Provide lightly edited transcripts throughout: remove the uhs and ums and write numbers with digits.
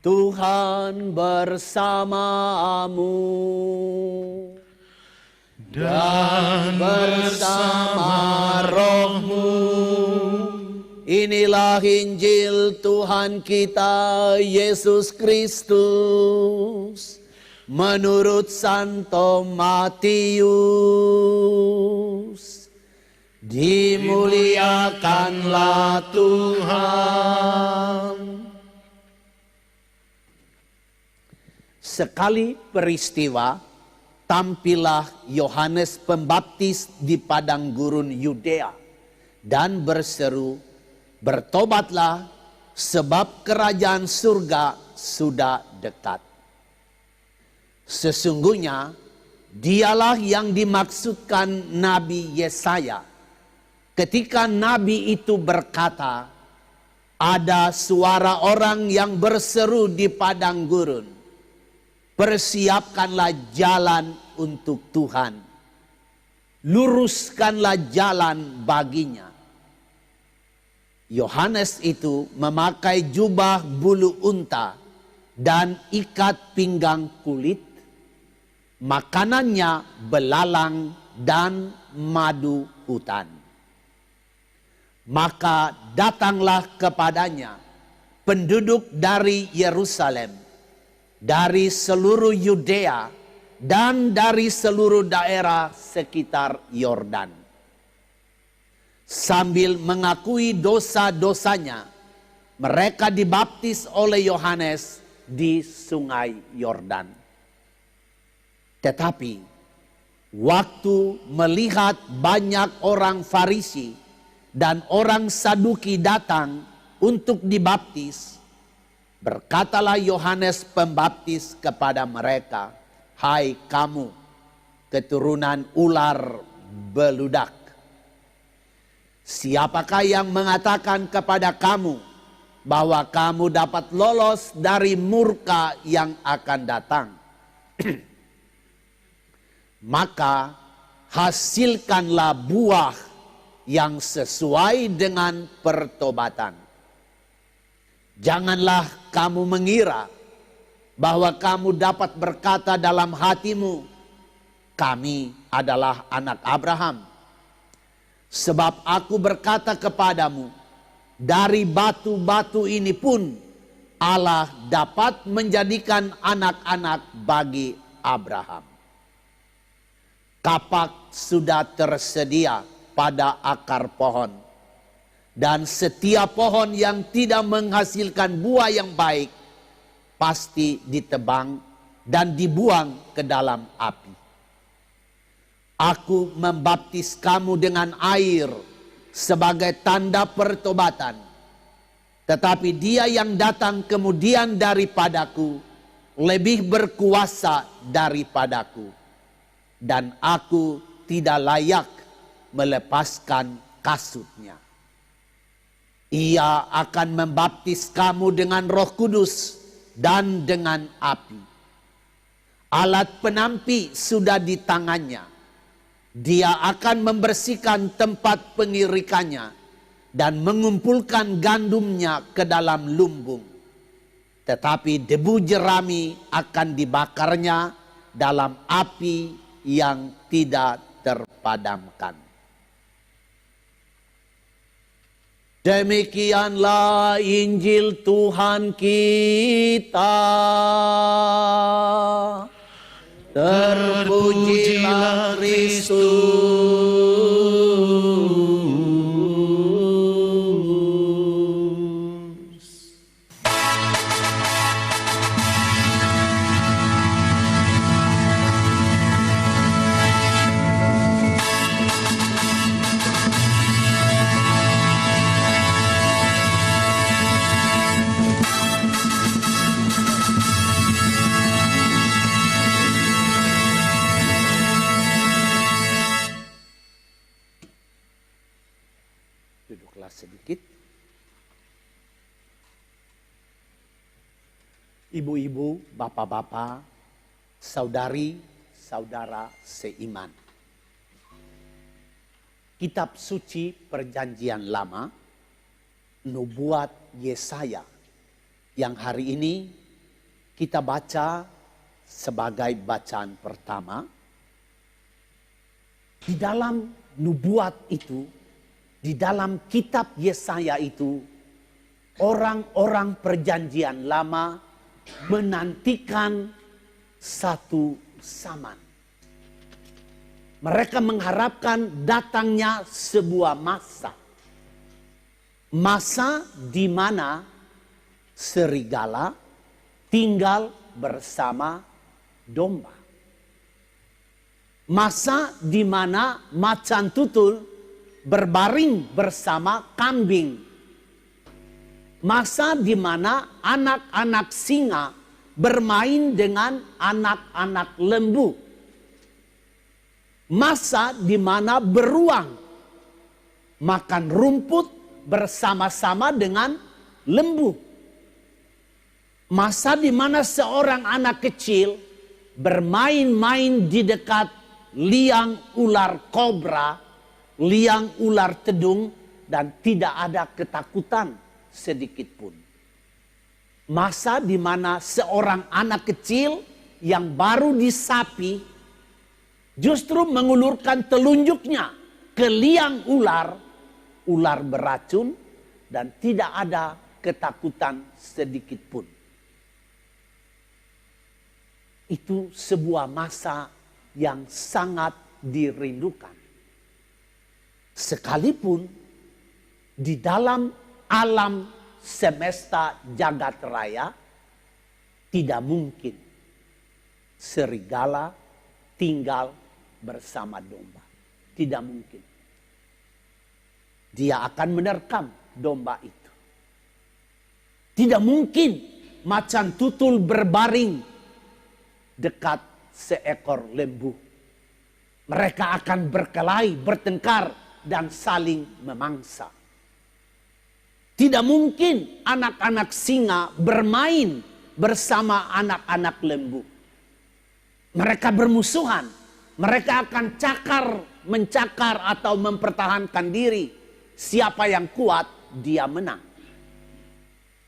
Tuhan bersamamu dan bersama rohmu. Inilah Injil Tuhan kita Yesus Kristus menurut Santo Matius. Dimuliakanlah Tuhan. Sekali peristiwa, tampillah Yohanes Pembaptis di padang gurun Yudea dan berseru, "Bertobatlah, sebab kerajaan surga sudah dekat." Sesungguhnya dialah yang dimaksudkan Nabi Yesaya ketika Nabi itu berkata, "Ada suara orang yang berseru di padang gurun, persiapkanlah jalan untuk Tuhan, luruskanlah jalan baginya." Yohanes itu memakai jubah bulu unta dan ikat pinggang kulit. Makanannya belalang dan madu hutan. Maka datanglah kepadanya penduduk dari Yerusalem, dari seluruh Yudea dan dari seluruh daerah sekitar Yordan. Sambil mengakui dosa-dosanya, mereka dibaptis oleh Yohanes di Sungai Yordan. Tetapi waktu melihat banyak orang Farisi dan orang Saduki datang untuk dibaptis, berkatalah Yohanes Pembaptis kepada mereka, "Hai kamu, keturunan ular beludak. Siapakah yang mengatakan kepada kamu bahwa kamu dapat lolos dari murka yang akan datang? Maka hasilkanlah buah yang sesuai dengan pertobatan. Janganlah kamu mengira bahwa kamu dapat berkata dalam hatimu, 'Kami adalah anak Abraham.' Sebab aku berkata kepadamu, dari batu-batu ini pun Allah dapat menjadikan anak-anak bagi Abraham. Kapak sudah tersedia pada akar pohon, dan setiap pohon yang tidak menghasilkan buah yang baik pasti ditebang dan dibuang ke dalam api. Aku membaptis kamu dengan air sebagai tanda pertobatan, tetapi Dia yang datang kemudian daripadaku lebih berkuasa daripadaku, dan aku tidak layak melepaskan kasutnya. Ia akan membaptis kamu dengan Roh Kudus dan dengan api. Alat penampi sudah di tangannya. Dia akan membersihkan tempat pengirikannya dan mengumpulkan gandumnya ke dalam lumbung. Tetapi debu jerami akan dibakarnya dalam api yang tidak terpadamkan." Demikianlah Injil Tuhan kita. Terpujilah Kristus. Duduklah sedikit. Ibu-ibu, bapak-bapak, saudari-saudara seiman. Kitab suci Perjanjian Lama, nubuat Yesaya yang hari ini Kita baca sebagai bacaan pertama. Di dalam nubuat itu, di dalam kitab Yesaya itu, orang-orang perjanjian lama menantikan satu zaman. Mereka mengharapkan datangnya sebuah masa. Masa di mana serigala tinggal bersama domba. Masa di mana macan tutul berbaring bersama kambing. Masa di mana anak-anak singa bermain dengan anak-anak lembu. Masa di mana beruang makan rumput bersama-sama dengan lembu. Masa di mana seorang anak kecil bermain-main di dekat liang ular kobra, liang ular tedung, dan tidak ada ketakutan sedikit pun. Masa di mana seorang anak kecil yang baru disapi justru mengulurkan telunjuknya ke liang ular, ular beracun, dan tidak ada ketakutan sedikit pun. Itu sebuah masa yang sangat dirindukan. Sekalipun di dalam alam semesta jagat raya tidak mungkin serigala tinggal bersama domba. Tidak mungkin. Dia akan menerkam domba itu. Tidak mungkin macan tutul berbaring dekat seekor lembu. Mereka akan berkelahi, bertengkar, dan saling memangsa. Tidak mungkin anak-anak singa bermain bersama anak-anak lembu. Mereka bermusuhan. Mereka akan mencakar atau mempertahankan diri. Siapa yang kuat, dia menang.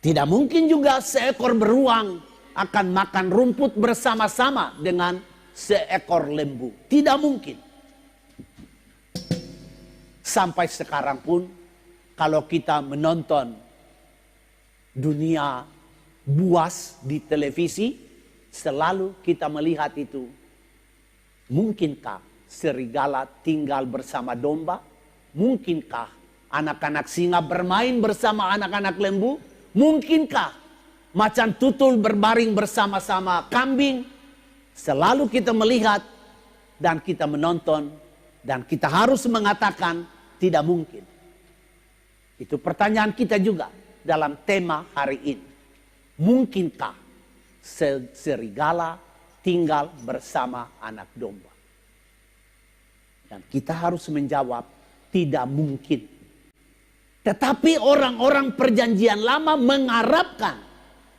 Tidak mungkin juga seekor beruang akan makan rumput bersama-sama dengan seekor lembu. Tidak mungkin. Sampai sekarang pun, kalau kita menonton dunia buas di televisi, selalu kita melihat itu. Mungkinkah serigala tinggal bersama domba? Mungkinkah anak-anak singa bermain bersama anak-anak lembu? Mungkinkah macan tutul berbaring bersama-sama kambing? Selalu kita melihat dan kita menonton dan kita harus mengatakan tidak mungkin. Itu pertanyaan kita juga dalam tema hari ini. Mungkinkah serigala tinggal bersama anak domba? Dan kita harus menjawab tidak mungkin. Tetapi orang-orang perjanjian lama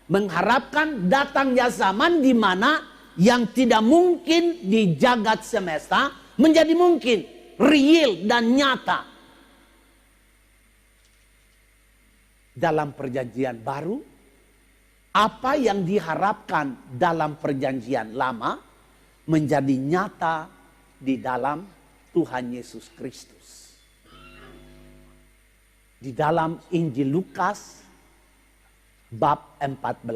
mengharapkan datangnya zaman di mana yang tidak mungkin di jagat semesta menjadi mungkin, real dan nyata. Dalam perjanjian baru, apa yang diharapkan dalam perjanjian lama menjadi nyata di dalam Tuhan Yesus Kristus. Di dalam Injil Lukas bab 14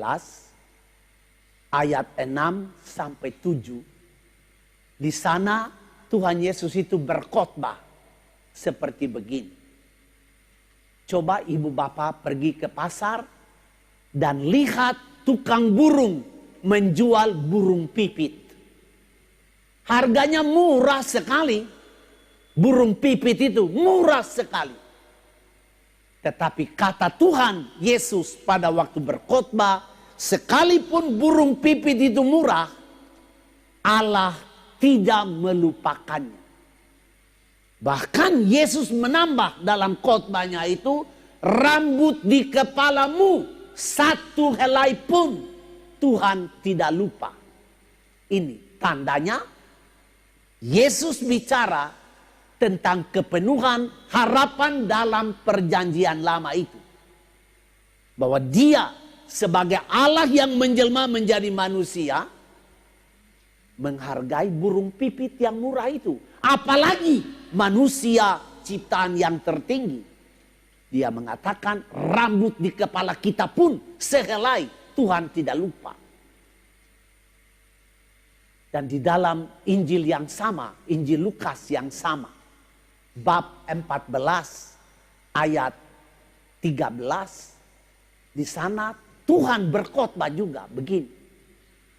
ayat 6 sampai 7. Di sana Tuhan Yesus itu berkhotbah seperti begini. Coba ibu bapak pergi ke pasar dan lihat tukang burung menjual burung pipit. Harganya murah sekali. Burung pipit itu murah sekali. Tetapi kata Tuhan Yesus pada waktu berkhotbah, sekalipun burung pipit itu murah, Allah tidak melupakannya. Bahkan Yesus menambah dalam khotbahnya itu, rambut di kepalamu satu helai pun Tuhan tidak lupa. Ini tandanya Yesus bicara tentang kepenuhan harapan dalam perjanjian lama itu. Bahwa dia sebagai Allah yang menjelma menjadi manusia, menghargai burung pipit yang murah itu. Apalagi manusia ciptaan yang tertinggi. Dia mengatakan rambut di kepala kita pun sehelai Tuhan tidak lupa. Dan di dalam Injil yang sama, Injil Lukas yang sama, bab 14 ayat 13, di sana Tuhan berkhotbah juga begini.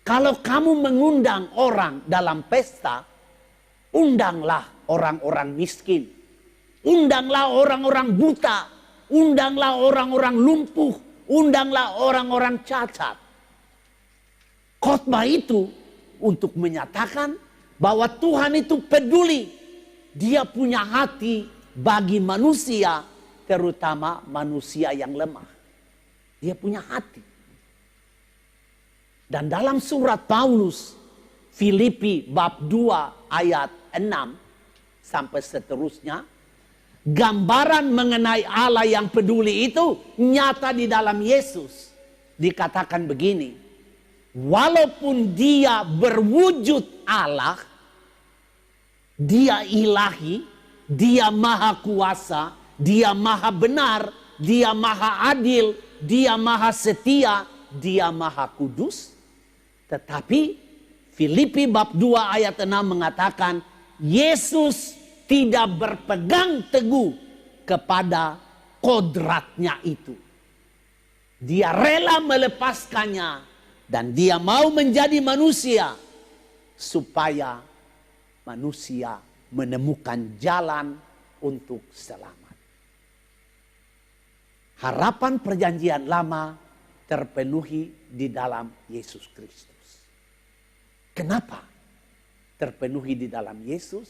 Kalau kamu mengundang orang dalam pesta, undanglah orang-orang miskin. Undanglah orang-orang buta. Undanglah orang-orang lumpuh. Undanglah orang-orang cacat. Khotbah itu untuk menyatakan bahwa Tuhan itu peduli. Dia punya hati bagi manusia, terutama manusia yang lemah. Dia punya hati. Dan dalam surat Paulus, Filipi bab 2 ayat 6 sampai seterusnya, gambaran mengenai Allah yang peduli itu nyata di dalam Yesus. Dikatakan begini, walaupun dia berwujud Allah, dia ilahi, dia maha kuasa, dia maha benar, dia maha adil, dia maha setia, dia maha kudus. Tetapi Filipi bab 2 ayat 6 mengatakan Yesus tidak berpegang teguh kepada kodratnya itu. Dia rela melepaskannya dan dia mau menjadi manusia supaya manusia menemukan jalan untuk selamat. Harapan perjanjian lama terpenuhi di dalam Yesus Kristus. Kenapa terpenuhi di dalam Yesus?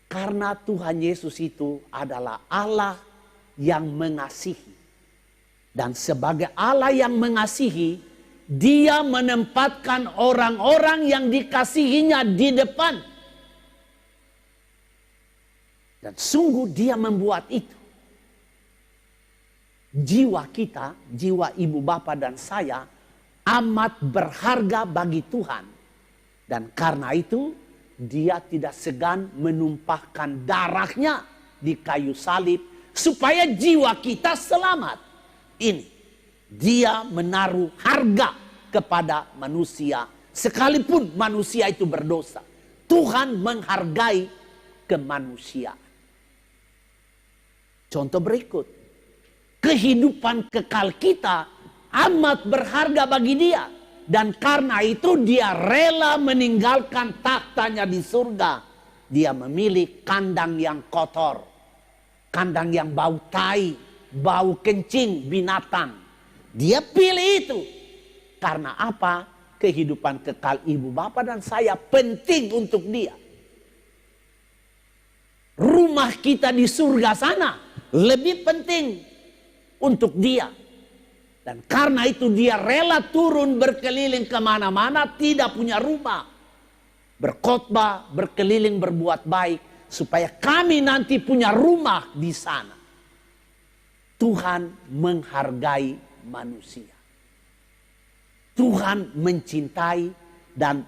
Karena Tuhan Yesus itu adalah Allah yang mengasihi. Dan sebagai Allah yang mengasihi, dia menempatkan orang-orang yang dikasihinya di depan. Dan sungguh dia membuat itu. Jiwa kita, jiwa ibu bapa dan saya amat berharga bagi Tuhan. Dan karena itu dia tidak segan menumpahkan darahnya di kayu salib supaya jiwa kita selamat. Ini dia menaruh harga kepada manusia sekalipun manusia itu berdosa. Tuhan menghargai kemanusiaan. Contoh berikut. Kehidupan kekal kita amat berharga bagi dia. Dan karena itu dia rela meninggalkan taktanya di surga. Dia memilih kandang yang kotor. Kandang yang bau tai, bau kencing binatang. Dia pilih itu. Karena apa? Kehidupan kekal ibu bapa dan saya penting untuk dia. Rumah kita di surga sana lebih penting untuk dia. Dan karena itu dia rela turun berkeliling kemana-mana, tidak punya rumah. Berkhotbah, berkeliling berbuat baik. Supaya kami nanti punya rumah di sana. Tuhan menghargai manusia. Tuhan mencintai dan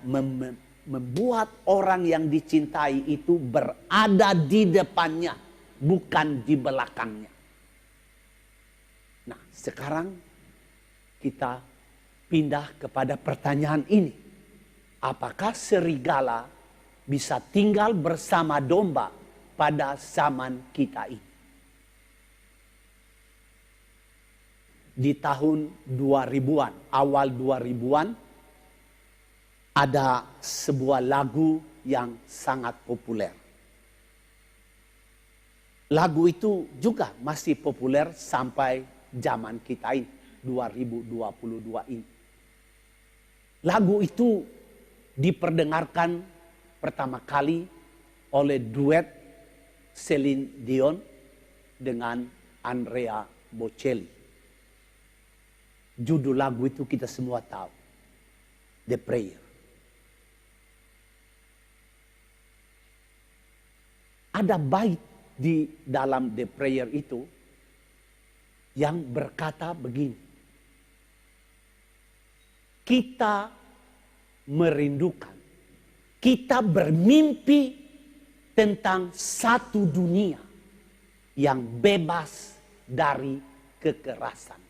membuat orang yang dicintai itu berada di depannya. Bukan di belakangnya. Nah sekarang kita pindah kepada pertanyaan ini. Apakah serigala bisa tinggal bersama domba pada zaman kita ini? Di tahun 2000-an, awal 2000-an, ada sebuah lagu yang sangat populer. Lagu itu juga masih populer sampai zaman kita ini. 2022 ini. Lagu itu diperdengarkan pertama kali oleh duet Celine Dion dengan Andrea Bocelli. Judul lagu itu kita semua tahu. The Prayer. Ada bait di dalam The Prayer itu yang berkata begini. kita merindukan, kita bermimpi tentang satu dunia yang bebas dari kekerasan.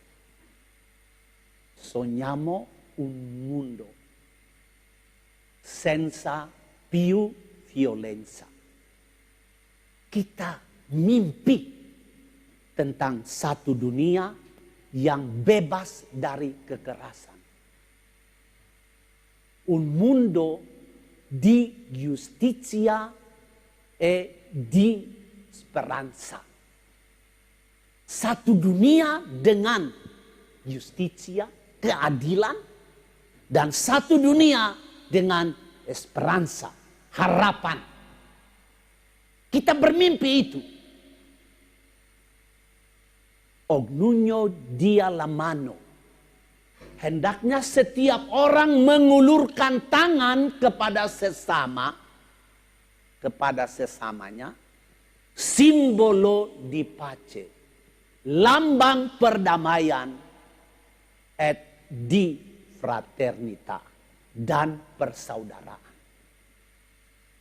Sogniamo un mondo senza più violenza. Kita mimpi tentang satu dunia yang bebas dari kekerasan. Un mondo di giustizia e di speranza. Satu dunia dengan justisia, keadilan, dan satu dunia dengan esperanza, harapan. Kita bermimpi itu. Ognuno dia la mano. Hendaknya setiap orang mengulurkan tangan kepada sesamanya, simbolo di pace, lambang perdamaian, et di fraternita, dan persaudaraan.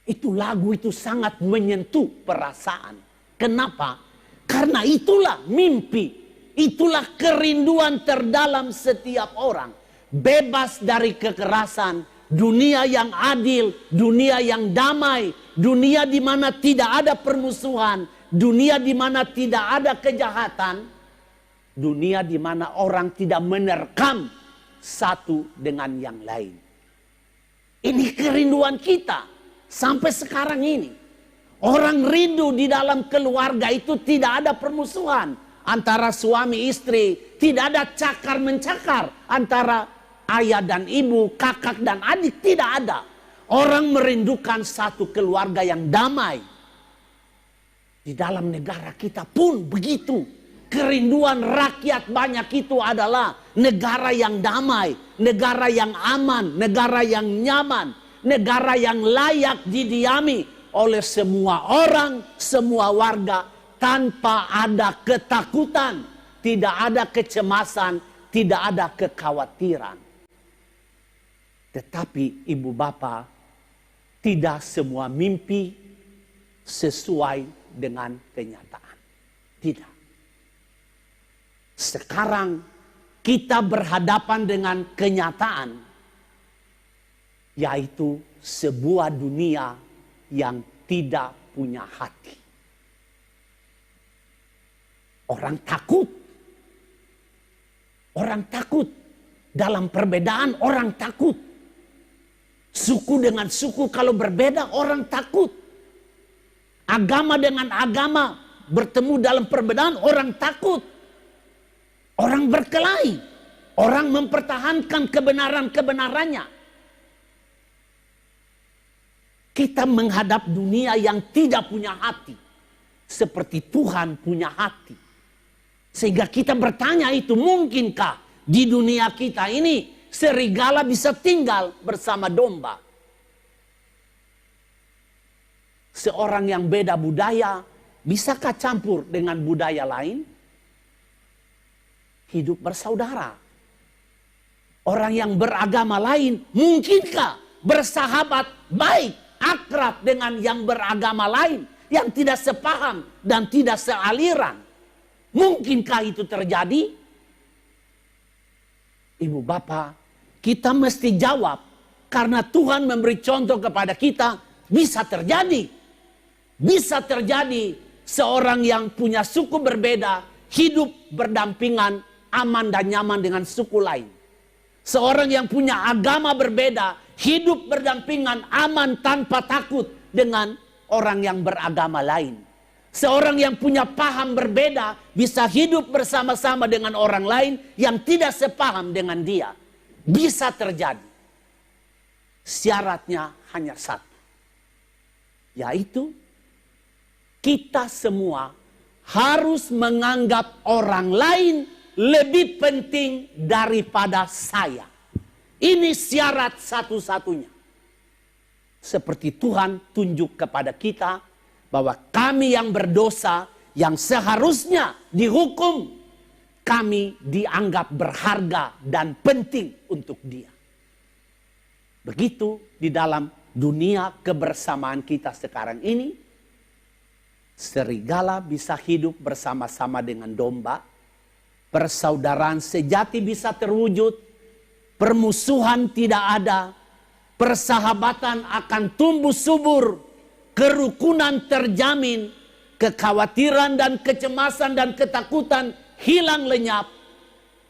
Itu lagu itu sangat menyentuh perasaan. Kenapa? Karena itulah mimpi, itulah kerinduan terdalam setiap orang. Bebas dari kekerasan, dunia yang adil, dunia yang damai, dunia di mana tidak ada permusuhan, dunia di mana tidak ada kejahatan, dunia di mana orang tidak menerkam satu dengan yang lain. Ini kerinduan kita sampai sekarang ini. Orang rindu di dalam keluarga itu tidak ada permusuhan antara suami istri, tidak ada cakar mencakar antara ayah dan ibu, kakak dan adik, tidak ada. Orang merindukan satu keluarga yang damai. Di dalam negara kita pun begitu. Kerinduan rakyat banyak itu adalah negara yang damai, negara yang aman, negara yang nyaman, negara yang layak didiami oleh semua orang, semua warga, tanpa ada ketakutan, tidak ada kecemasan, tidak ada kekhawatiran. Tetapi ibu bapak, tidak semua mimpi sesuai dengan kenyataan. Tidak. Sekarang kita berhadapan dengan kenyataan, yaitu sebuah dunia yang tidak punya hati. Orang takut. Orang takut. Dalam perbedaan orang takut. Suku dengan suku kalau berbeda orang takut. Agama dengan agama bertemu dalam perbedaan orang takut. Orang berkelahi. Orang mempertahankan kebenaran-kebenarannya. Kita menghadap dunia yang tidak punya hati. Seperti Tuhan punya hati. Sehingga kita bertanya itu, mungkinkah di dunia kita ini serigala bisa tinggal bersama domba? Seorang yang beda budaya, bisakah campur dengan budaya lain? Hidup bersaudara. Orang yang beragama lain, mungkinkah bersahabat baik, akrab dengan yang beragama lain, yang tidak sepaham dan tidak sealiran? Mungkinkah itu terjadi? Ibu bapak, kita mesti jawab, karena Tuhan memberi contoh kepada kita, bisa terjadi. Bisa terjadi seorang yang punya suku berbeda, hidup berdampingan, aman dan nyaman dengan suku lain. Seorang yang punya agama berbeda, hidup berdampingan, aman tanpa takut dengan orang yang beragama lain. Seorang yang punya paham berbeda bisa hidup bersama-sama dengan orang lain yang tidak sepaham dengan dia. Bisa terjadi. Syaratnya hanya satu. Yaitu kita semua harus menganggap orang lain lebih penting daripada saya. Ini syarat satu-satunya. Seperti Tuhan tunjuk kepada kita bahwa kami yang berdosa, yang seharusnya dihukum, kami dianggap berharga dan penting untuk Dia. Begitu di dalam dunia kebersamaan kita sekarang ini, serigala bisa hidup bersama-sama dengan domba, persaudaraan sejati bisa terwujud, permusuhan tidak ada, persahabatan akan tumbuh subur, kerukunan terjamin, kekhawatiran dan kecemasan dan ketakutan hilang lenyap.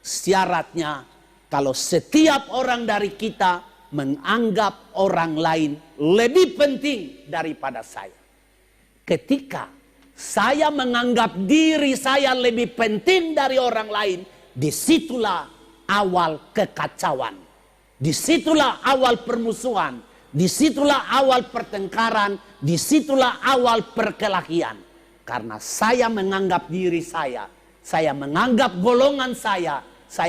Syaratnya kalau setiap orang dari kita menganggap orang lain lebih penting daripada saya. Ketika saya menganggap diri saya lebih penting dari orang lain, disitulah awal kekacauan. Disitulah awal permusuhan. Disitulah awal pertengkaran. Disitulah awal perkelahian. Karena saya menganggap diri saya menganggap golongan saya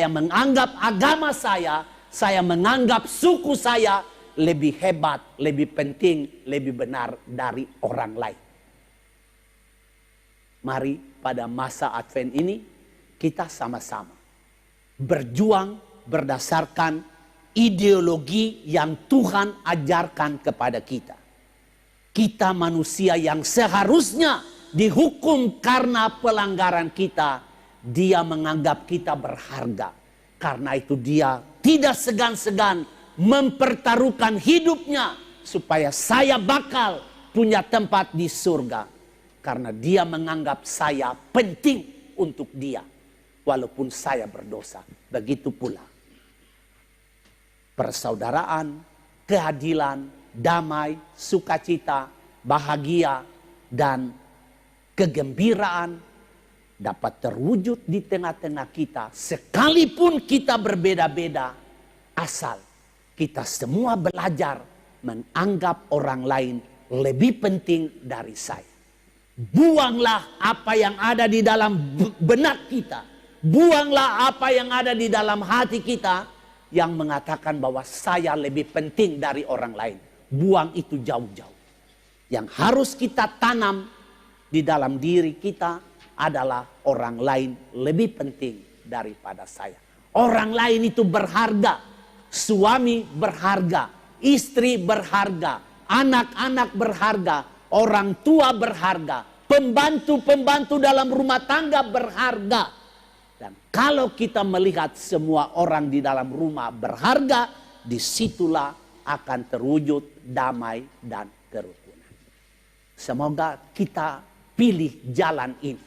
menganggap agama saya menganggap suku saya lebih hebat, lebih penting, lebih benar dari orang lain. Mari pada masa Advent ini kita sama-sama berjuang berdasarkan ideologi yang Tuhan ajarkan kepada kita. Kita manusia yang seharusnya dihukum karena pelanggaran kita, dia menganggap kita berharga. Karena itu dia tidak segan-segan mempertaruhkan hidupnya supaya saya bakal punya tempat di surga. Karena dia menganggap saya penting untuk dia. Walaupun saya berdosa. Begitu pula persaudaraan, keadilan, damai, sukacita, bahagia, dan kegembiraan dapat terwujud di tengah-tengah kita. Sekalipun kita berbeda-beda, asal kita semua belajar menganggap orang lain lebih penting dari saya. Buanglah apa yang ada di dalam benak kita. Buanglah apa yang ada di dalam hati kita yang mengatakan bahwa saya lebih penting dari orang lain. Buang itu jauh-jauh. Yang harus kita tanam di dalam diri kita adalah orang lain lebih penting daripada saya. Orang lain itu berharga. Suami berharga, istri berharga, anak-anak berharga, orang tua berharga, pembantu-pembantu dalam rumah tangga berharga. Dan kalau kita melihat semua orang di dalam rumah berharga, disitulah akan terwujud damai dan kerukunan. Semoga kita pilih jalan ini.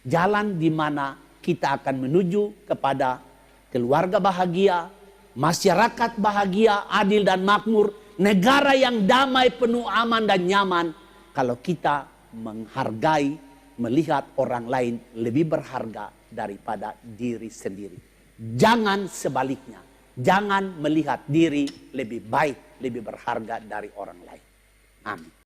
Jalan di mana kita akan menuju kepada keluarga bahagia, masyarakat bahagia, adil dan makmur, negara yang damai, penuh aman dan nyaman. Kalau kita menghargai, melihat orang lain lebih berharga daripada diri sendiri. Jangan sebaliknya. Jangan melihat diri lebih baik, lebih berharga dari orang lain. Amin.